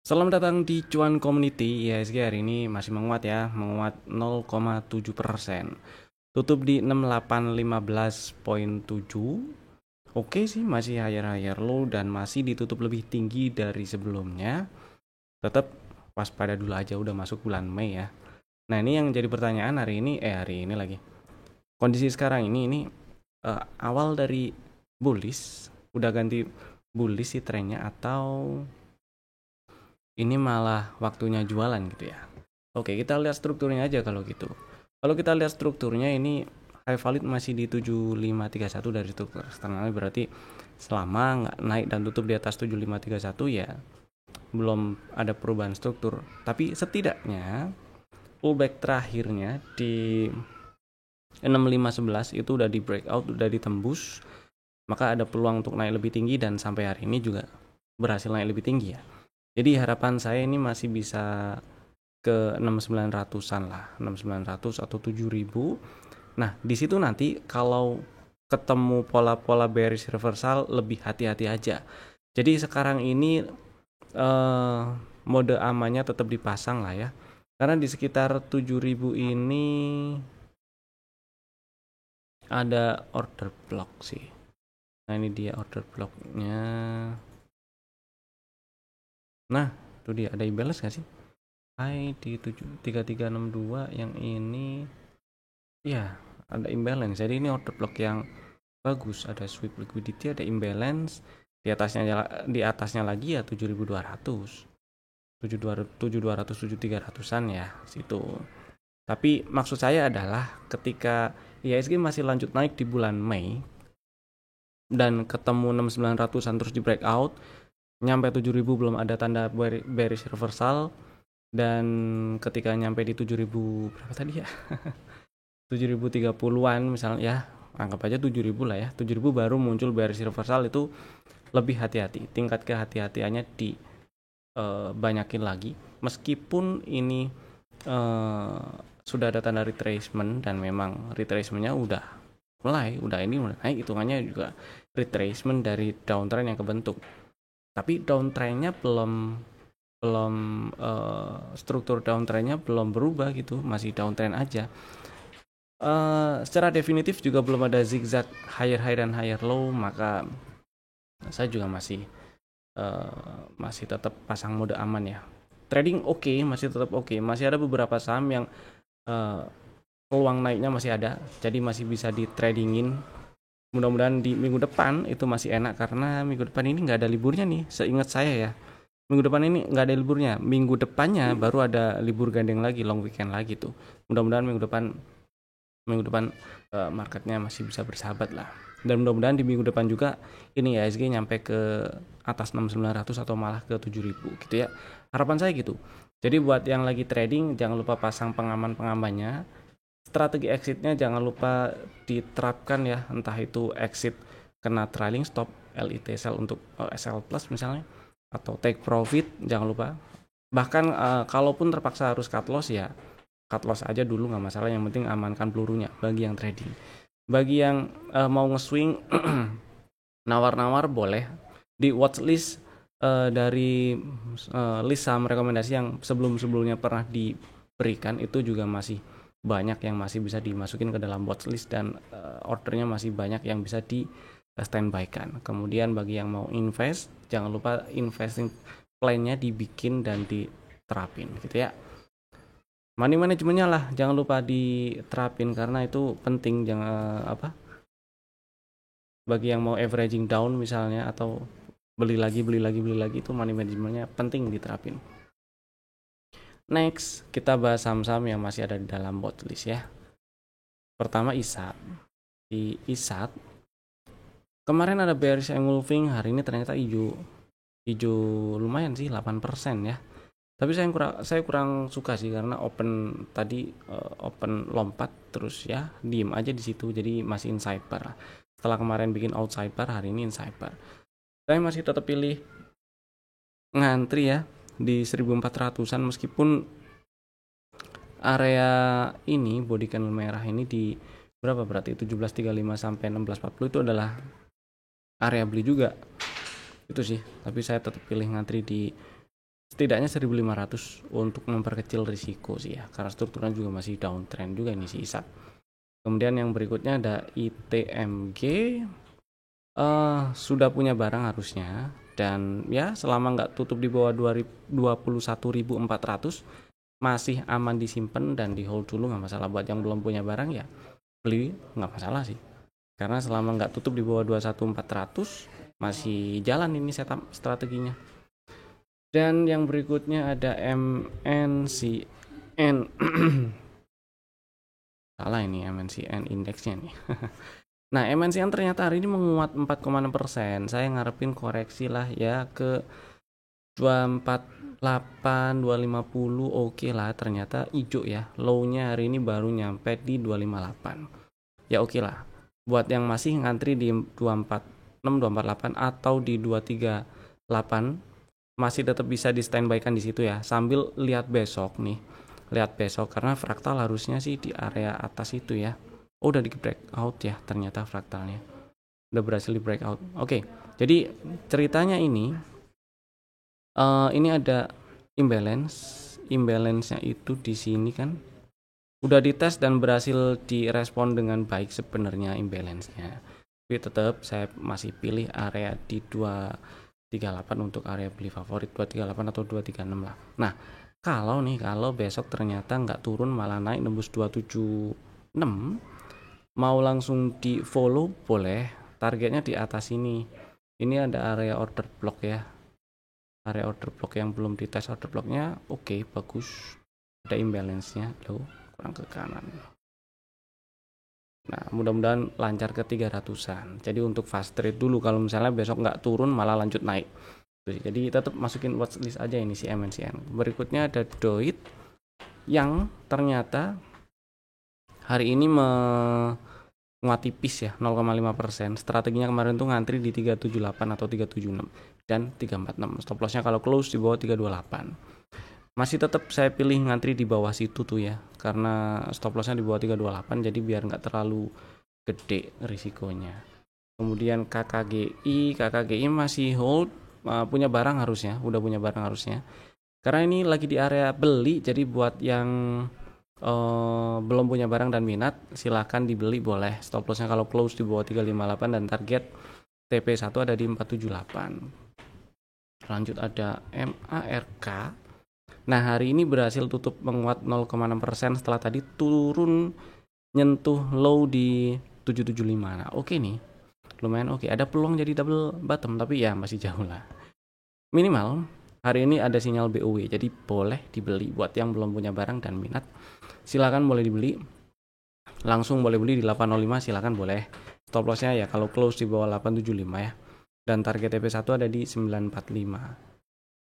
Selamat datang di Cuan Community. IHSG hari ini masih menguat ya, menguat 0,7%. Tutup di 6815.7. Oke sih, masih higher low dan masih ditutup lebih tinggi dari sebelumnya. Tetap waspada dulu aja, udah masuk bulan Mei ya. Nah, ini yang jadi pertanyaan hari ini lagi. Kondisi sekarang ini awal dari bullish, udah ganti bullish sih trennya, atau ini malah waktunya jualan gitu ya. Oke, kita lihat strukturnya aja kalau gitu. Kalau kita lihat strukturnya ini high valid masih di 7531 dari struktur eksternalnya, berarti selama nggak naik dan tutup di atas 7531 ya belum ada perubahan struktur. Tapi setidaknya pullback terakhirnya di 6511 itu udah di breakout, udah ditembus, maka ada peluang untuk naik lebih tinggi dan sampai hari ini juga berhasil naik lebih tinggi ya. Jadi harapan saya ini masih bisa ke 6900-an lah, 6900 atau 7000. Nah, di situ nanti kalau ketemu pola-pola bearish reversal lebih hati-hati aja. Jadi sekarang ini mode amannya tetap dipasang lah ya. Karena di sekitar 7000 ini ada order block sih. Nah, ini dia order blocknya. Nah, itu dia, ada imbalance gak sih? High di 3362, yang ini ya ada imbalance. Jadi ini order block yang bagus, ada sweep liquidity, ada imbalance. Di atasnya lagi ya 7200. 7200 7300-an ya situ. Tapi maksud saya adalah ketika IHSG masih lanjut naik di bulan Mei dan ketemu 6900-an terus di breakout, nyampe 7000 belum ada tanda bearish reversal, dan ketika nyampe di 7000 berapa tadi ya? 7030-an misalnya ya, anggap aja 7000 lah ya. 7000 baru muncul bearish reversal, itu lebih hati-hati. Tingkat kehati-hatiannya di banyakin lagi. Meskipun ini sudah ada tanda retracement dan memang retracementnya udah naik, hitungannya juga retracement dari downtrend yang kebentuk. Tapi downtrendnya belum struktur downtrendnya belum berubah gitu, masih downtrend aja. Secara definitif juga belum ada zigzag higher high dan higher low, maka saya juga masih tetap pasang mode aman ya. Trading masih tetap masih ada beberapa saham yang peluang naiknya masih ada, jadi masih bisa di tradingin. Mudah-mudahan di minggu depan itu masih enak, karena minggu depan ini nggak ada liburnya nih, seingat saya ya. Minggu depan ini nggak ada liburnya, minggu depannya baru ada libur gandeng lagi, long weekend lagi tuh. Mudah-mudahan minggu depan marketnya masih bisa bersahabat lah, dan mudah-mudahan di minggu depan juga ini ya IHSG nyampe ke atas 6900 atau malah ke 7000 gitu ya, harapan saya gitu. Jadi buat yang lagi trading, jangan lupa pasang pengaman-pengamannya. Strategi exitnya jangan lupa diterapkan ya, entah itu exit kena trailing stop, LIT sell untuk SL plus misalnya, atau take profit jangan lupa. Bahkan kalaupun terpaksa harus cut loss ya cut loss aja dulu, nggak masalah, yang penting amankan pelurunya bagi yang trading. Bagi yang mau nge-swing nawar-nawar boleh di watchlist dari list saham rekomendasi yang sebelum-sebelumnya pernah diberikan, itu juga masih banyak yang masih bisa dimasukin ke dalam watchlist, dan ordernya masih banyak yang bisa di standby kan. Kemudian bagi yang mau invest, jangan lupa investing plan-nya dibikin dan diterapin gitu ya. Money manajemennya lah jangan lupa diterapin, karena itu penting. Jangan bagi yang mau averaging down misalnya, atau beli lagi, itu money manajemennya penting diterapin. Next, kita bahas saham-saham yang masih ada di dalam watchlist ya. Pertama ISAT. Di ISAT kemarin ada bearish engulfing, hari ini ternyata hijau lumayan sih, 8% ya. Tapi saya kurang suka sih, karena open tadi open lompat terus ya, diem aja di situ, jadi masih inside bar. Setelah kemarin bikin outside bar, hari ini inside bar. Saya masih tetap pilih ngantri ya di 1400-an, meskipun area ini body candle merah ini di berapa, berarti 1735 sampai 1640 itu adalah area beli juga itu sih. Tapi saya tetap pilih ngantri di setidaknya 1.500 untuk memperkecil risiko sih ya, karena strukturnya juga masih downtrend juga ini si ISA. Kemudian yang berikutnya ada ITMG, sudah punya barang harusnya, dan ya selama nggak tutup di bawah 21.400 masih aman disimpan dan di hold dulu, nggak masalah. Buat yang belum punya barang ya beli, nggak masalah sih, karena selama nggak tutup di bawah 21.400 masih jalan ini setup strateginya. Dan yang berikutnya ada MNCN. Salah ini MNCN indeksnya nih. Nah, MNCN ternyata hari ini menguat 4,6%. Saya ngarepin koreksi lah ya ke 248, 250. Oke lah, ternyata hijau ya. Low-nya hari ini baru nyampe di 258. Ya oke lah. Buat yang masih ngantri di 246, 248 atau di 238, masih tetap bisa di standby kan di situ ya. Sambil lihat besok nih. Lihat besok karena fraktal harusnya sih di area atas itu ya. Oh, udah di breakout ya ternyata fraktalnya. Udah berhasil di breakout. Oke. Jadi ceritanya ini ada imbalance. Imbalance-nya itu di sini kan udah dites dan berhasil direspon dengan baik sebenarnya imbalance-nya. Tapi tetap saya masih pilih area di 238 untuk area beli favorit, 238 atau 236 lah. Nah, kalau besok ternyata nggak turun malah naik nembus 276, mau langsung di follow boleh, targetnya di atas ini. Ini ada area order block ya, area order block yang belum dites order blocknya. Oke, bagus, ada imbalance nya loh, kurang ke kanan. Nah, mudah-mudahan lancar ke 300-an. Jadi untuk fast trade dulu, kalau misalnya besok nggak turun malah lanjut naik. Jadi tetap masukin watchlist aja ini si MNCN. Berikutnya ada DOIT yang ternyata hari ini menguat tipis ya, 0,5%. Strateginya kemarin tuh ngantri di 378 atau 376 dan 346. Stop lossnya kalau close di bawah 328. Masih tetap saya pilih ngantri di bawah situ tuh ya, karena stop lossnya di bawah 328, jadi biar nggak terlalu gede risikonya. Kemudian KKGI masih hold, punya barang harusnya, udah punya barang harusnya. Karena ini lagi di area beli, jadi buat yang belum punya barang dan minat silahkan dibeli boleh. Stop lossnya kalau close di bawah 358 dan target TP1 ada di 478. Lanjut ada MARK. Nah, hari ini berhasil tutup menguat 0,6% setelah tadi turun nyentuh low di 775. Nah, oke nih, lumayan oke. Ada peluang jadi double bottom, tapi ya masih jauh lah. Minimal hari ini ada sinyal BOW, jadi boleh dibeli. Buat yang belum punya barang dan minat, silakan boleh dibeli. Langsung boleh beli di 805, silakan boleh. Stop lossnya ya kalau close di bawah 875 ya. Dan target TP1 ada di 945.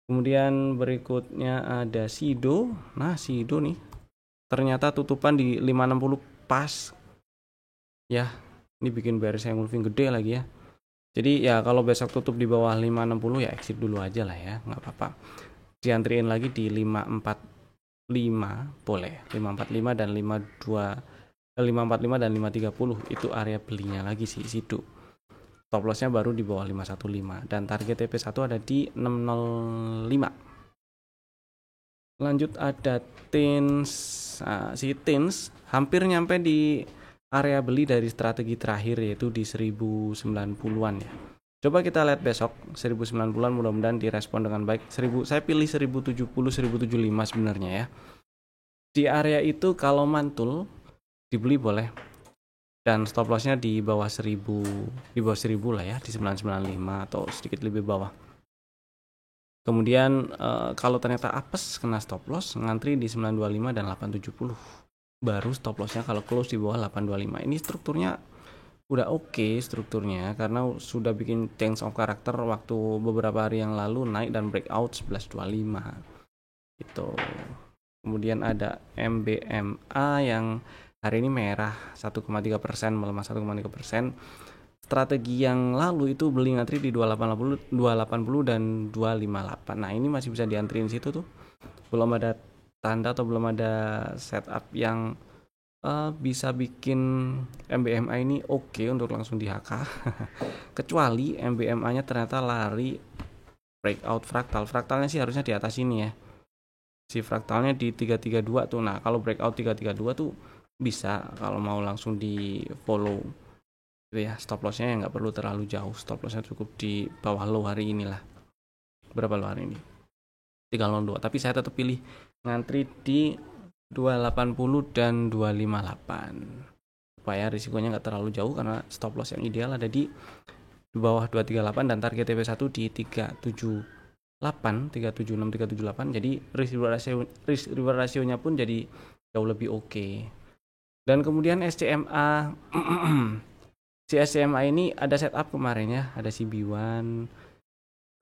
Kemudian berikutnya ada Sido. Nah, Sido nih ternyata tutupan di 560 pas. Ya, ini bikin bearish engulfing gede lagi ya. Jadi ya kalau besok tutup di bawah 560 ya exit dulu aja lah ya, nggak apa-apa. Diantriin lagi di 545 boleh. 545 dan 545 dan 530 itu area belinya lagi sih Sido. Stop lossnya baru di bawah 515 dan target TP1 ada di 605. Lanjut ada Tins. Nah, si Tins hampir nyampe di area beli dari strategi terakhir yaitu di 1090-an ya. Coba kita lihat besok 1090-an, mudah-mudahan direspon dengan baik. Saya pilih 1070, 1075 sebenarnya ya. Di area itu kalau mantul dibeli boleh. Dan stop lossnya di bawah 1000, di bawah 1000 lah ya, di 995 atau sedikit lebih bawah. Kemudian kalau ternyata apes kena stop loss, ngantri di 925 dan 870. Baru stop lossnya kalau close di bawah 825. Ini strukturnya udah oke strukturnya karena sudah bikin change of character waktu beberapa hari yang lalu naik dan breakout 1125 gitu. Kemudian ada MBMA yang hari ini merah 1,3%, melemah 1,3%. Strategi yang lalu itu beli ngantri di 280 dan 258. Nah, ini masih bisa diantriin situ tuh. Belum ada tanda atau belum ada setup yang bisa bikin MBMA ini oke untuk langsung di HK. Kecuali MBMA-nya ternyata lari breakout fraktalnya sih harusnya di atas ini ya, si fraktalnya di 332 tuh. Nah kalau breakout 332 tuh bisa kalau mau langsung di follow gitu ya. Stop lossnya ya nggak perlu terlalu jauh, stop lossnya cukup di bawah low hari inilah. Berapa low hari ini? 302. Tapi saya tetap pilih ngantri di 280 dan 258 supaya risikonya nggak terlalu jauh, karena stop loss yang ideal ada di bawah 238 dan target TP1 di 378, 376, 378. Jadi risk reward rasionya pun jadi jauh lebih oke. Dan kemudian SCMA si SCMA ini ada setup kemarin ya, ada si B1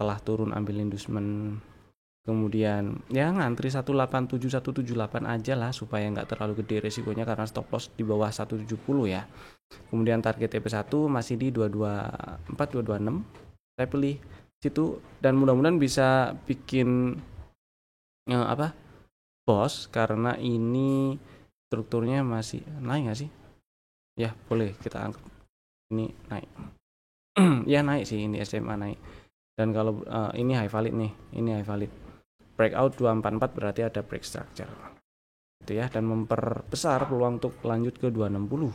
telah turun ambil inducement, kemudian ya ngantri 187 178 aja lah supaya nggak terlalu gede resikonya karena stop loss di bawah 170 ya. Kemudian target TP1 masih di 224 226, saya pilih situ dan mudah-mudahan bisa bikin bos, karena ini strukturnya masih naik nggak sih ya, boleh kita anggap ini naik. Ya naik sih, ini SMA naik. Dan kalau ini high valid nih, ini high valid. Breakout 244 berarti ada break structure. Gitu ya, dan memperbesar peluang untuk lanjut ke 260.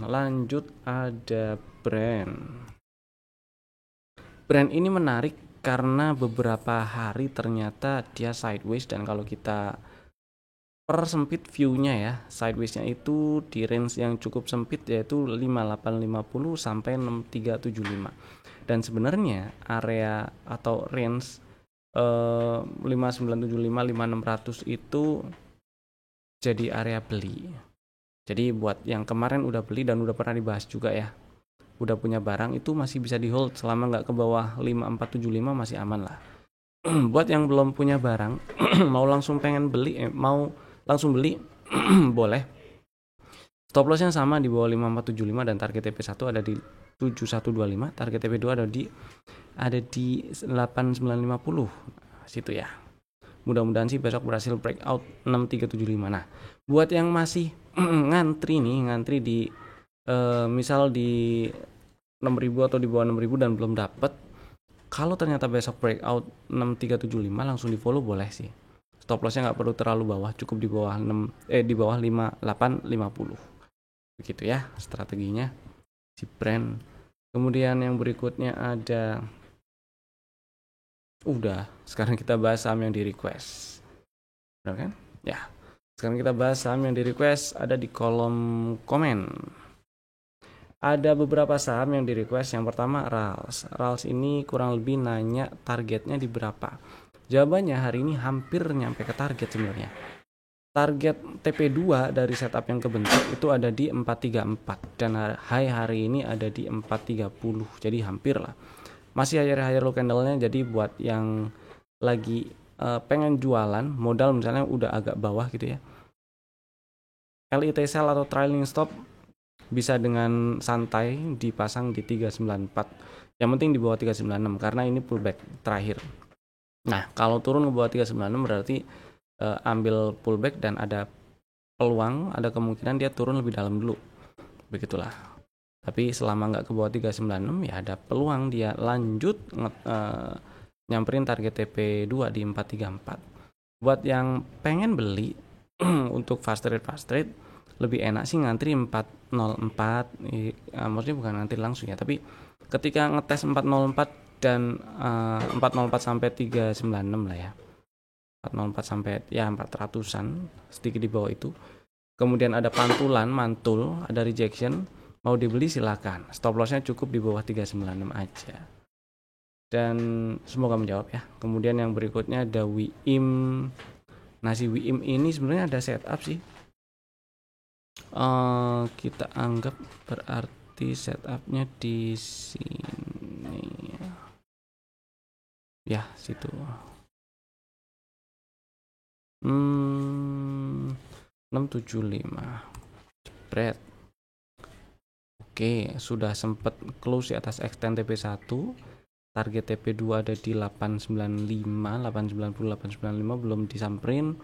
Lanjut ada brand. Brand ini menarik karena beberapa hari ternyata dia sideways, dan kalau kita persempit view-nya ya, sideways-nya itu di range yang cukup sempit yaitu 5850 sampai 6375. Dan sebenarnya area atau range 5975 5600 itu jadi area beli. Jadi buat yang kemarin udah beli dan udah pernah dibahas juga ya, udah punya barang, itu masih bisa di hold selama nggak ke bawah 5475 masih aman lah. Buat yang belum punya barang mau langsung pengen beli mau langsung beli boleh. Stop lossnya sama di bawah 5475 dan target TP1 ada di 7125, target TP2 ada di 8950 situ ya. Mudah-mudahan sih besok berhasil breakout 6375. Nah, buat yang masih ngantri di misal di 6000 atau di bawah 6000 dan belum dapet, kalau ternyata besok breakout 6375 langsung di follow boleh sih. Stop lossnya nggak perlu terlalu bawah, cukup di bawah 5850. Begitu ya strateginya si brand. Kemudian yang berikutnya ada, sekarang kita bahas saham yang di request. Benar kan? Ya. Sekarang kita bahas saham yang di request, ada di kolom komen. Ada beberapa saham yang di request. Yang pertama RALS. RALS ini kurang lebih nanya targetnya di berapa. Jawabannya hari ini hampir nyampe ke target sebenarnya. Target TP2 dari setup yang kebentuk itu ada di 434 dan high hari ini ada di 430. Jadi hampir lah. Masih higher low candle-nya, jadi buat yang lagi pengen jualan, modal misalnya udah agak bawah gitu ya, LIT sell atau trailing stop bisa dengan santai dipasang di 394. Yang penting di bawah 396 karena ini pullback terakhir. Nah, kalau turun ke bawah 396 berarti ambil pullback dan ada peluang, ada kemungkinan dia turun lebih dalam dulu. Begitulah. Tapi selama nggak ke bawah 396 ya ada peluang dia lanjut nyamperin target TP2 di 434. Buat yang pengen beli untuk fast trade lebih enak sih ngantri 404. Maksudnya bukan ngantri langsung ya, tapi ketika ngetes 404 dan 404 sampai 396 lah ya. 404 sampai ya 400-an, sedikit di bawah itu. Kemudian ada mantul, ada rejection, mau dibeli silakan. Stop lossnya cukup di bawah 396 aja. Dan semoga menjawab ya. Kemudian yang berikutnya ada WIM. Nah, si WIM ini sebenarnya ada setup sih. Kita anggap berarti setupnya di sini ya, situ. 675 spread. Oke, sudah sempat close di atas extend TP1. Target TP2 ada di 895, 890, 895 belum disamperin.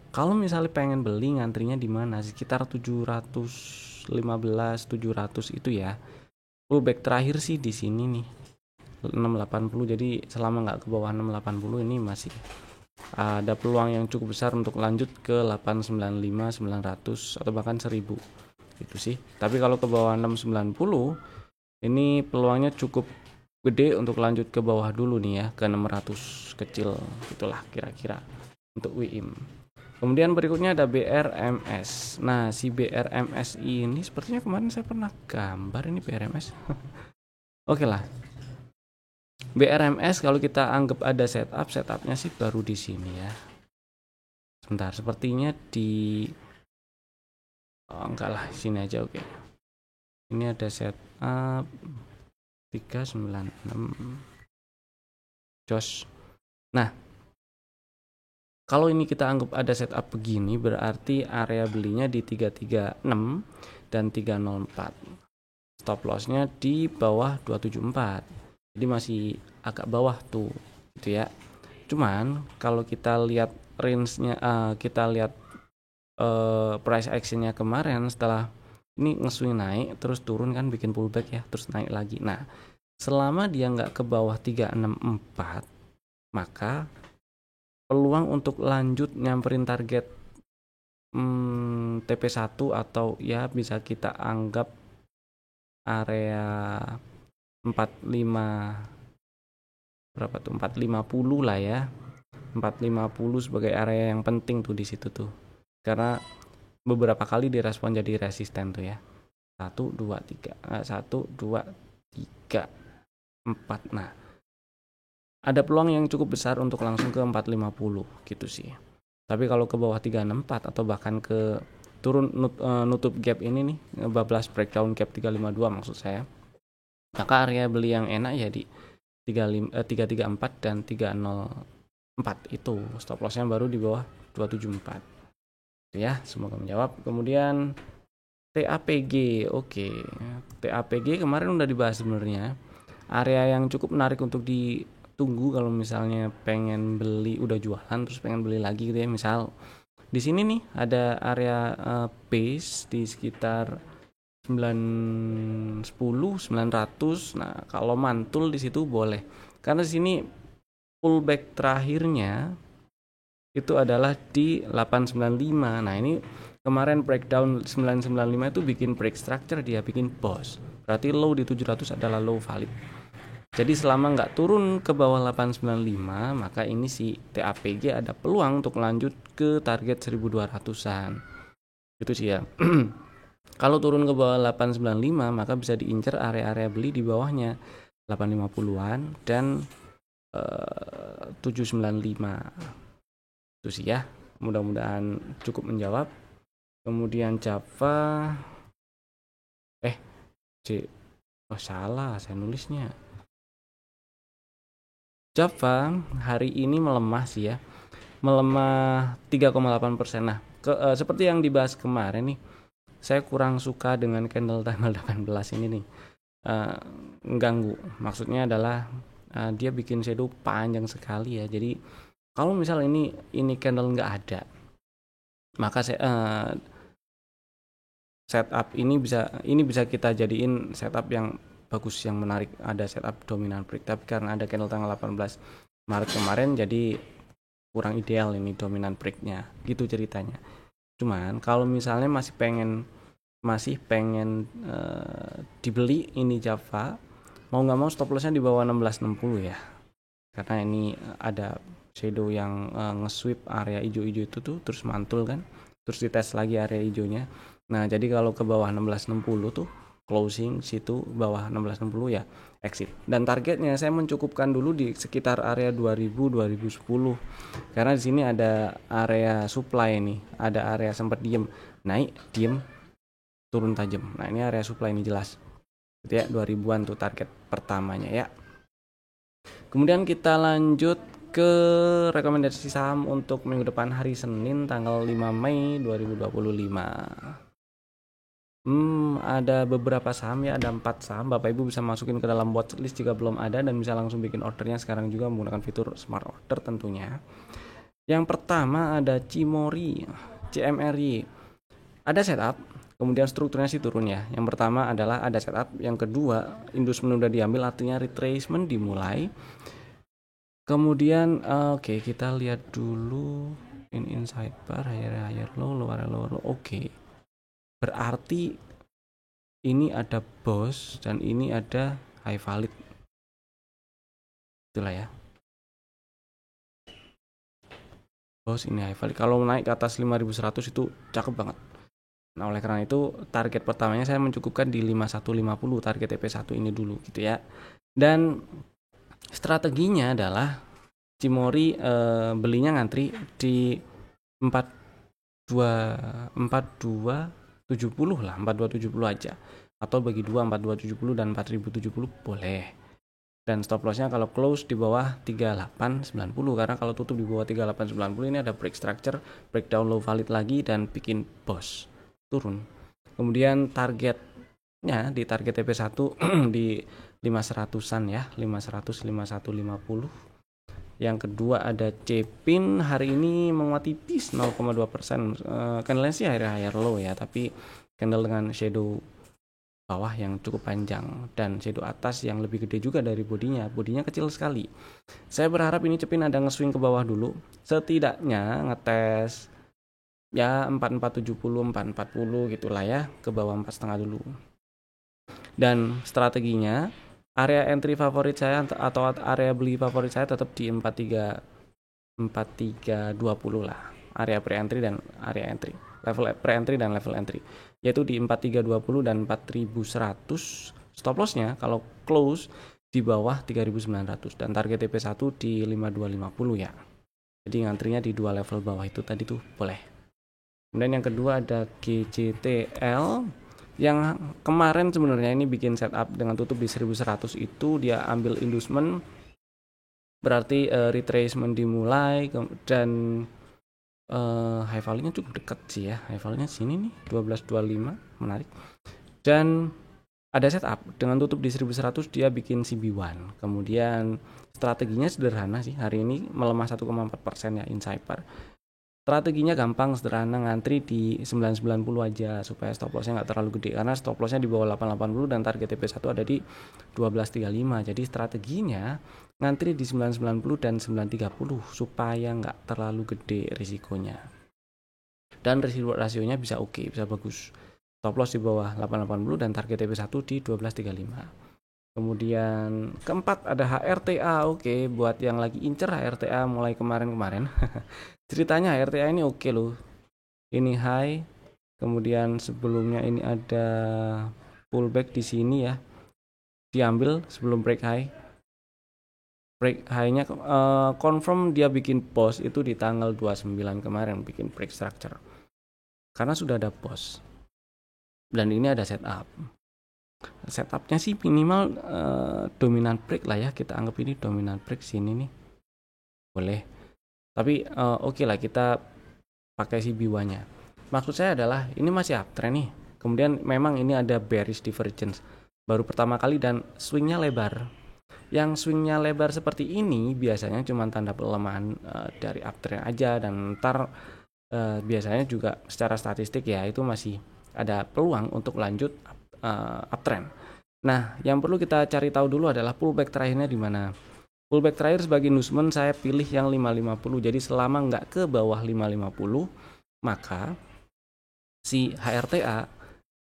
Kalau misalnya pengen beli ngantrinya di mana? Sekitar 715, 700 itu ya. Pullback terakhir sih di sini nih. 680, jadi selama nggak ke bawah 680 ini masih ada peluang yang cukup besar untuk lanjut ke 895, 900 atau bahkan 1000 itu sih. Tapi kalau ke bawah 690 ini peluangnya cukup gede untuk lanjut ke bawah dulu nih ya, ke 600 kecil itulah kira-kira untuk WIM. Kemudian berikutnya ada BRMS. Nah, si BRMS ini sepertinya kemarin saya pernah gambar ini BRMS. Oke lah. BRMS kalau kita anggap ada setupnya sih baru di sini ya. Sebentar, sepertinya di enggak lah, sini aja oke. Ini ada setup 396 jos. Nah, kalau ini kita anggap ada setup begini, berarti area belinya di 336 dan 304. Stop lossnya di bawah 274. Jadi masih agak bawah tuh, gitu ya. Cuman kalau kita lihat range-nya, kita lihat price action-nya kemarin setelah ini nge-swing naik, terus turun kan bikin pullback ya, terus naik lagi. Nah, selama dia nggak ke bawah 364, maka peluang untuk lanjut nyamperin target TP1 atau ya bisa kita anggap area 45 berapa tuh 450 lah ya, 450 sebagai area yang penting tuh di situ tuh, karena beberapa kali direspon jadi resisten tuh ya, 1 2 3 1 2 3 4. Nah, ada peluang yang cukup besar untuk langsung ke 450 gitu sih. Tapi kalau ke bawah 364 atau bahkan ke turun nutup gap ini nih, bablas breakdown gap 352 maksud saya, maka area beli yang enak ya di 334 dan 304 itu stop lossnya baru di bawah 274 ya. Semoga menjawab. Kemudian TAPG, oke. TAPG kemarin udah dibahas sebenarnya. Area yang cukup menarik untuk ditunggu kalau misalnya pengen beli udah jualan terus pengen beli lagi gitu ya. Misal di sini nih ada area base di sekitar 910 900. Nah, kalau mantul di situ boleh. Karena di sini pullback terakhirnya itu adalah di 895. Nah, ini kemarin breakdown 995 itu bikin break structure, dia bikin boss. Berarti low di 700 adalah low valid. Jadi selama nggak turun ke bawah 895, maka ini si TAPG ada peluang untuk lanjut ke target 1200-an. Itu sih ya. Kalau turun ke bawah 895, maka bisa diincar area-area beli di bawahnya 850-an dan 795. Itu sih ya. Mudah-mudahan cukup menjawab. Kemudian Java salah saya nulisnya. Java hari ini melemah sih ya. Melemah 3,8%. Nah, seperti yang dibahas kemarin nih, saya kurang suka dengan candle tanggal 18 ini nih. Ganggu. Maksudnya adalah dia bikin shadow panjang sekali ya. Jadi kalau misal ini candle nggak ada, maka setup ini bisa kita jadiin setup yang bagus, yang menarik. Ada setup dominan break, tapi karena ada candle tanggal 18 Maret kemarin jadi kurang ideal ini dominan breaknya gitu ceritanya. Cuman kalau misalnya masih pengen dibeli ini Java, mau nggak mau stop lossnya di bawah 1660 ya, karena ini ada shadow yang nge-sweep area hijau-hijau itu tuh, terus mantul kan, terus dites lagi area hijaunya. Nah, jadi kalau ke bawah 1660 tuh closing situ bawah 1660 ya exit. Dan targetnya saya mencukupkan dulu di sekitar area 2010 karena di sini ada area supply nih, ada area sempat diem, naik, diem, turun tajam. Nah, ini area supply ini jelas. Gitu ya, 2000-an tuh target pertamanya ya. Kemudian kita lanjut ke rekomendasi saham untuk minggu depan hari Senin tanggal 5 Mei 2025. Ada beberapa saham ya, ada 4 saham. Bapak Ibu bisa masukin ke dalam watchlist jika belum ada dan bisa langsung bikin ordernya sekarang juga menggunakan fitur smart order tentunya. Yang pertama ada CMRI. Ada setup Kemudian strukturnya sih turun ya. Yang pertama adalah ada setup, yang kedua inducement udah diambil, artinya retracement dimulai. Kemudian oke, kita lihat dulu in sidebar, higher low, lower low. Oke. Berarti ini ada boss dan ini ada high valid. Itulah ya. Boss ini high valid. Kalau naik ke atas 5100 itu cakep banget. Nah, oleh karena itu target pertamanya saya mencukupkan di 5150, target TP1 ini dulu gitu ya. Dan strateginya adalah Cimori belinya ngantri di 4270 lah, 4270 aja. Atau bagi 2 4270 dan 4070 boleh. Dan stop lossnya kalau close di bawah 3890, karena kalau tutup di bawah 3890 ini ada break structure, breakdown low valid lagi dan bikin boss turun. Kemudian targetnya di target TP1 di 500-an ya, 500, 5150. Yang kedua ada Cepin, hari ini menguat tipis 0,2%. Candlenya sih higher low ya, tapi candle dengan shadow bawah yang cukup panjang dan shadow atas yang lebih gede juga dari bodinya kecil sekali. Saya berharap ini Cepin ada nge-swing ke bawah dulu, setidaknya ngetes ya 4470, 440 gitulah ya, ke bawah 4,5 dulu. Dan strateginya area entry favorit saya atau area beli favorit saya tetap di 4320 lah, area pre-entry dan area entry, level pre-entry dan level entry, yaitu di 4320 dan 4100. Stop lossnya kalau close di bawah 3900 dan target TP1 di 5250 ya. Jadi ngantrinya di dua level bawah itu tadi tuh boleh. Kemudian yang kedua ada GJTL yang kemarin sebenarnya ini bikin setup dengan tutup di 1100, itu dia ambil inducement, berarti retracement dimulai dan high value-nya cukup dekat sih ya, high value-nya sini nih 1225, menarik. Dan ada setup dengan tutup di 1100, dia bikin CB1. Kemudian strateginya sederhana sih, hari ini melemah 1,4% ya insider. Strateginya gampang, sederhana, ngantri di 990 aja supaya stop lossnya nggak terlalu gede, karena stop lossnya di bawah 880 dan target TP1 ada di 1235. Jadi strateginya ngantri di 990 dan 930 supaya nggak terlalu gede risikonya dan risiko rasionya bisa oke, bisa bagus. Stop loss di bawah 880 dan target TP1 di 1235. Kemudian keempat ada HRTA. Oke, buat yang lagi incer HRTA mulai kemarin-kemarin. Ceritanya HRTA ini oke loh. Ini high. Kemudian sebelumnya ini ada pullback di sini ya. Diambil sebelum break high. Break high-nya confirm dia bikin pause itu di tanggal 29 kemarin, bikin break structure. Karena sudah ada pause. Dan ini ada setup. Setupnya sih minimal dominant break lah ya, kita anggap ini dominant break sini nih, boleh. Tapi oke lah, kita pakai si biwanya. Maksud saya adalah ini masih uptrend nih, kemudian memang ini ada bearish divergence baru pertama kali dan swingnya lebar. Yang swingnya lebar seperti ini biasanya cuma tanda pelemahan dari uptrend aja, dan ntar biasanya juga secara statistik ya itu masih ada peluang untuk lanjut uptrend. Nah, yang perlu kita cari tahu dulu adalah pullback terakhirnya di mana. Pullback terakhir sebagai inducement saya pilih yang 550. Jadi selama nggak ke bawah 550, maka si HRTA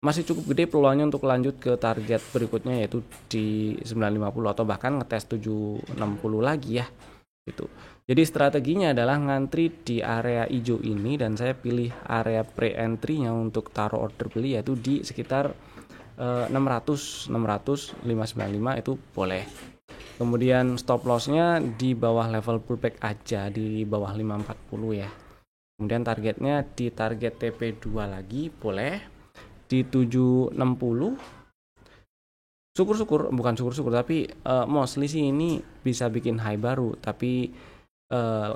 masih cukup gede peluangnya untuk lanjut ke target berikutnya, yaitu di 950 atau bahkan ngetes 760 lagi ya. Gitu. Jadi strateginya adalah ngantri di area hijau ini dan saya pilih area pre-entry-nya untuk taruh order beli yaitu di sekitar 600, 595 itu boleh. Kemudian stop loss-nya di bawah level pullback aja, di bawah 540 ya. Kemudian targetnya di target TP2 lagi boleh di 760. Bukan syukur-syukur tapi mostly sih ini bisa bikin high baru, tapi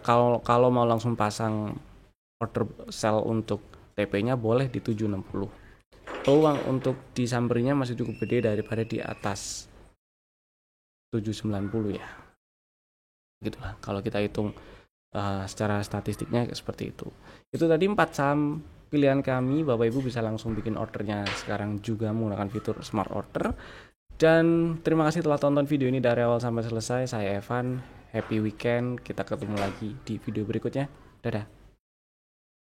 kalau mau langsung pasang order sell untuk TP-nya boleh di 760. Peluang untuk disamperinya masih cukup gede daripada di atas 790 ya. Gitulah kalau kita hitung secara statistiknya seperti itu. Itu tadi 4 saham pilihan kami. Bapak Ibu bisa langsung bikin ordernya sekarang juga menggunakan fitur Smart Order. Dan terima kasih telah tonton video ini dari awal sampai selesai. Saya Evan, happy weekend, kita ketemu lagi di video berikutnya. Dadah.